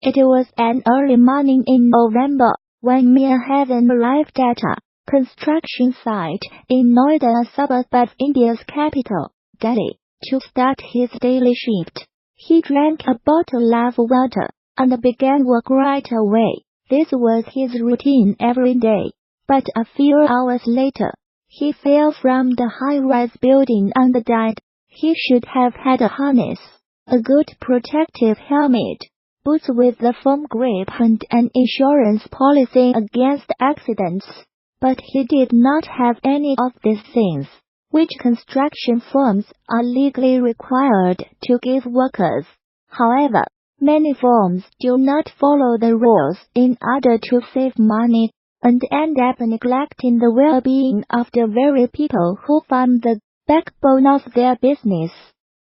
It was an early morning in November when Mir Hasan arrived at a construction site in Noida, a suburb of India's capital, Delhi, to start his daily shift. He drank a bottle of water and began work right away. This was his routine every day. But a few hours later, he fell from the high-rise building and died. He should have had a harness, a good protective helmet, boots with a firm grip and an insurance policy against accidents. But he did not have any of these things, which construction firms are legally required to give workers. However, many firms do not follow the rules in order to save money and end up neglecting the well-being of the very people who form the backbone of their business.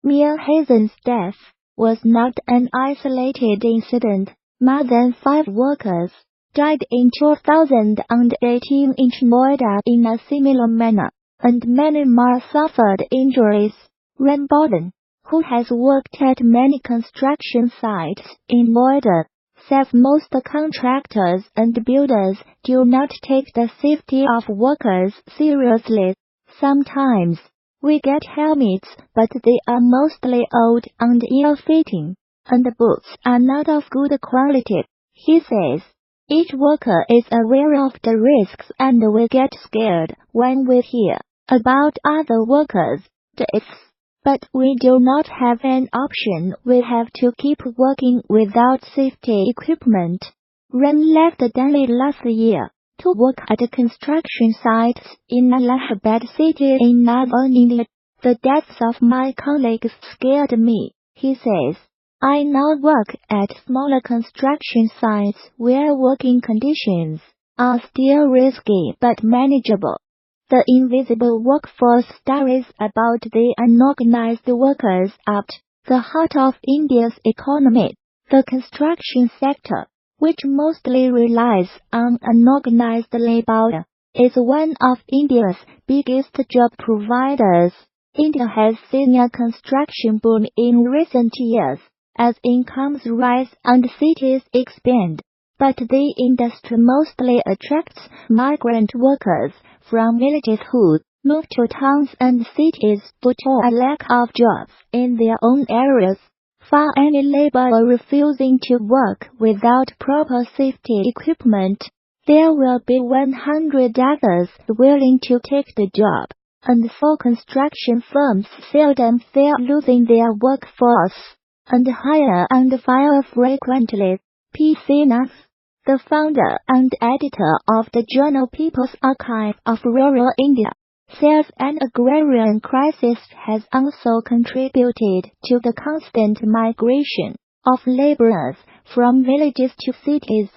Mir Hasan's death was not an isolated incident. More than 5 workers died in 2018 in Noida in a similar manner, and many more suffered injuries. Ram Bodhan, who has worked at many construction sites in Noida, says most contractors and builders do not take the safety of workers seriously. Sometimes we get helmets, but they are mostly old and ill-fitting, and the boots are not of good quality. He says, each worker is aware of the risks and we get scared when we hear about other workers' deaths. But we do not have an option. We have to keep working without safety equipment. Ram left Delhi last year to work at construction sites in Allahabad city in northern India. The deaths of my colleagues scared me, he says. I now work at smaller construction sites where working conditions are still risky but manageable. The invisible workforce stories about the unorganized workers at the heart of India's economy. The construction sector, which mostly relies on unorganized labor, is one of India's biggest job providers. India has seen a construction boom in recent years as incomes rise and cities expand. But the industry mostly attracts migrant workers from villages who move to towns and cities due to a lack of jobs in their own areas. For any laborer refusing to work without proper safety equipment, there will be 100 others willing to take the job, and so construction firms seldom fear losing their workforce, and hire and fire frequently. P.C. Nath, the founder and editor of the journal People's Archive of Rural India, says an agrarian crisis has also contributed to the constant migration of laborers from villages to cities.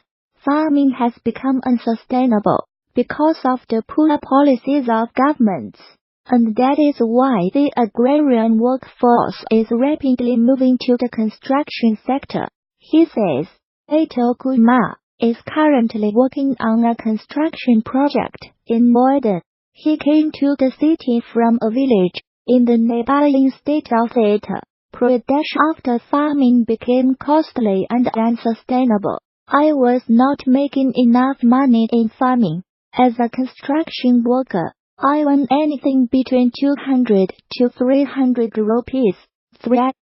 Farming has become unsustainable because of the poor policies of governments, and that is why the agrarian workforce is rapidly moving to the construction sector, he says. Atul Kumar is currently working on a construction project in Noida. He came to the city from a village in the neighboring state of Uttar Pradesh after farming became costly and unsustainable. I was not making enough money in farming. As a construction worker, I earn anything between 200 to 300 rupees, 54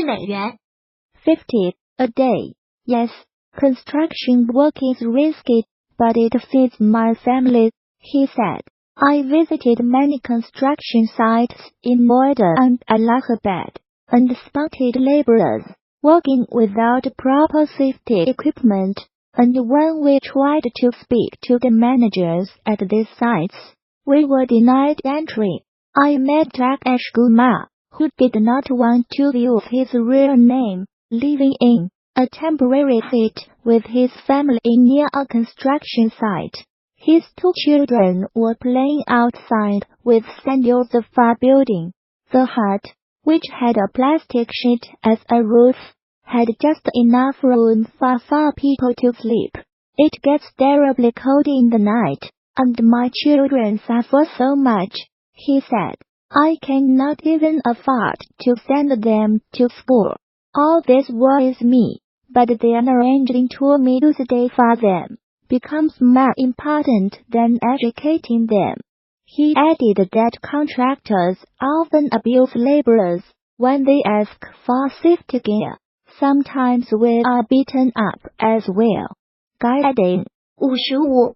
美元 50 a day. Yes, construction work is risky, but it feeds my family, he said. I visited many construction sites in Noida and Allahabad, and spotted laborers working without proper safety equipment, and when we tried to speak to the managers at these sites, we were denied entry. I met Rakesh Kumar, who did not want to use his real name, living in a temporary hut with his family near a construction site. His 2 children were playing outside with sandals of a building. The hut, which had a plastic sheet as a roof, had just enough room for 4 people to sleep. It gets terribly cold in the night, and my children suffer so much, he said. I cannot even afford to send them to school. All this worries me. but then arranging to meet day for them becomes more important than educating them. He added that contractors often abuse laborers when they ask for safety gear. Sometimes we are beaten up as well. Guy Adin, 55,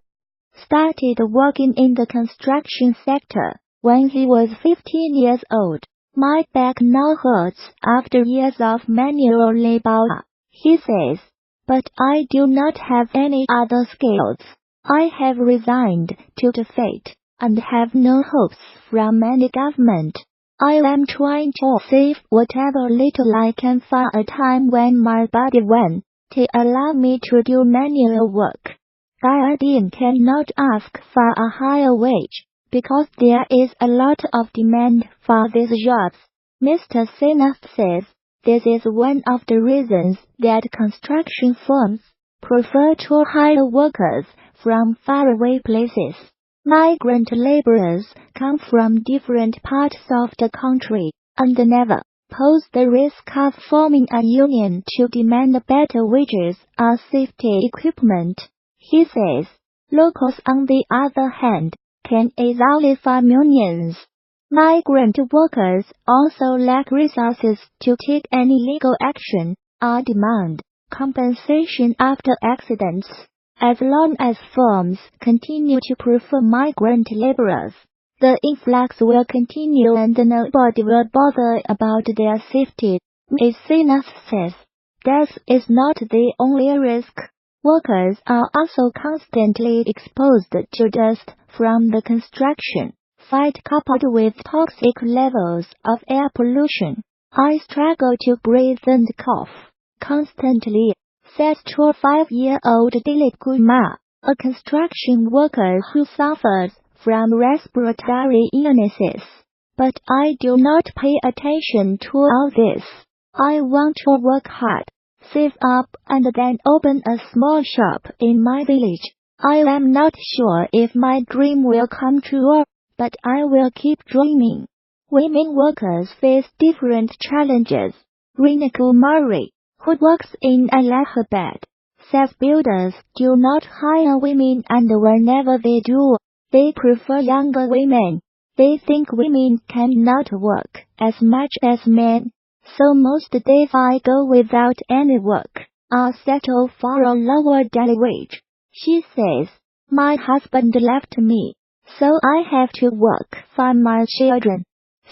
started working in the construction sector when he was 15 years old. My back now hurts after years of manual labor, he says, but I do not have any other skills. I have resigned to the fate and have no hopes from any government. I am trying to save whatever little I can for a time when my body won't allow me to do manual work. Guy Adin cannot ask for a higher wage because there is a lot of demand for these jobs. Mr. Senath says this is one of the reasons that construction firms prefer to hire workers from faraway places. Migrant laborers come from different parts of the country and never pose the risk of forming a union to demand better wages or safety equipment. He says, locals on the other hand can easily form unions. Migrant workers also lack resources to take any legal action or demand compensation after accidents. As long as firms continue to prefer migrant laborers, the influx will continue and nobody will bother about their safety. Ms. Senath says, death is not the only risk. Workers are also constantly exposed to dust from the construction site coupled with toxic levels of air pollution. I struggle to breathe and cough constantly, says 25-year-old Dilip Kumar, a construction worker who suffers from respiratory illnesses. But I do not pay attention to all this. I want to work hard, save up and then open a small shop in my village. I am not sure if my dream will come true, but I will keep dreaming. Women workers face different challenges. Reena Kumari, who works in Allahabad, says builders do not hire women and whenever they do, they prefer younger women. They think women cannot work as much as men, so most days I go without any work or settle for a lower daily wage. She says, my husband left me, so I have to work for my children.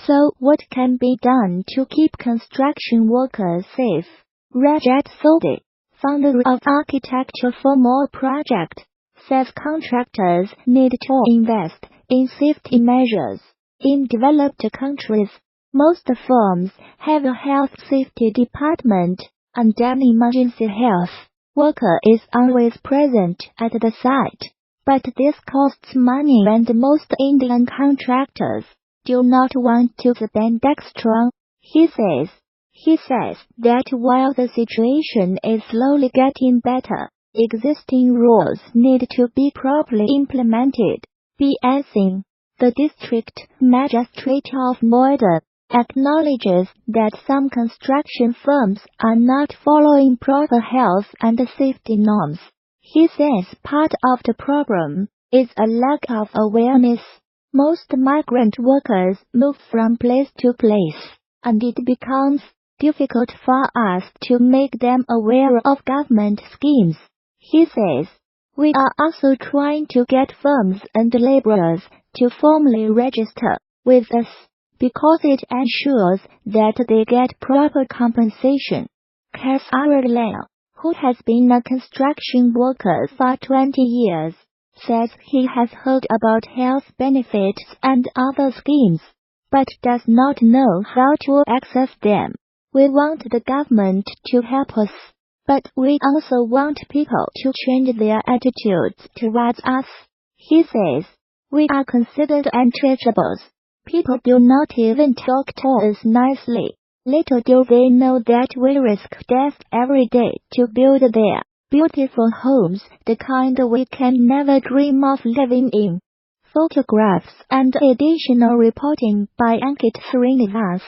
So what can be done to keep construction workers safe? Rajat Sodhi, founder of Architecture for More project, says contractors need to invest in safety measures. In developed countries, most firms have a health safety department, and an emergency health worker is always present at the site. But this costs money and most Indian contractors do not want to spend extra, he says. He says that while the situation is slowly getting better, existing rules need to be properly implemented. B.S. Singh, the district magistrate of Noida, acknowledges that some construction firms are not following proper health and safety norms. He says part of the problem is a lack of awareness. Most migrant workers move from place to place, and it becomes difficult for us to make them aware of government schemes. He says, we are also trying to get firms and laborers to formally register with us, because it ensures that they get proper compensation. Kes Aralal, who has been a construction worker for 20 years, says he has heard about health benefits and other schemes, but does not know how to access them. We want the government to help us, but we also want people to change their attitudes towards us. He says, we are considered untouchables. People do not even talk to us nicely. Little do they know that we risk death every day to build their beautiful homes, the kind we can never dream of living in. Photographs and additional reporting by Ankit Srinivas.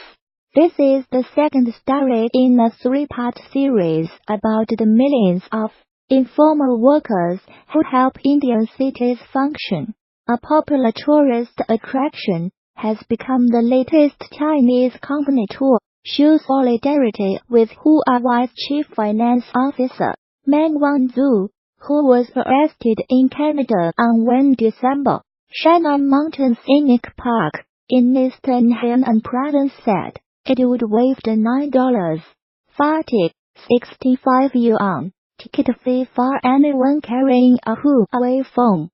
This is the second story in a three-part series about the millions of informal workers who help Indian cities function. A popular tourist attraction has become the latest Chinese company tour, show solidarity with Huawei's Chief Finance Officer, Meng Wanzhou, who was arrested in Canada on 1 December. Shannon Mountain Scenic Park in eastern Henan Province said it would waive the $9.50 65 yuan ticket fee for anyone carrying a Huawei phone.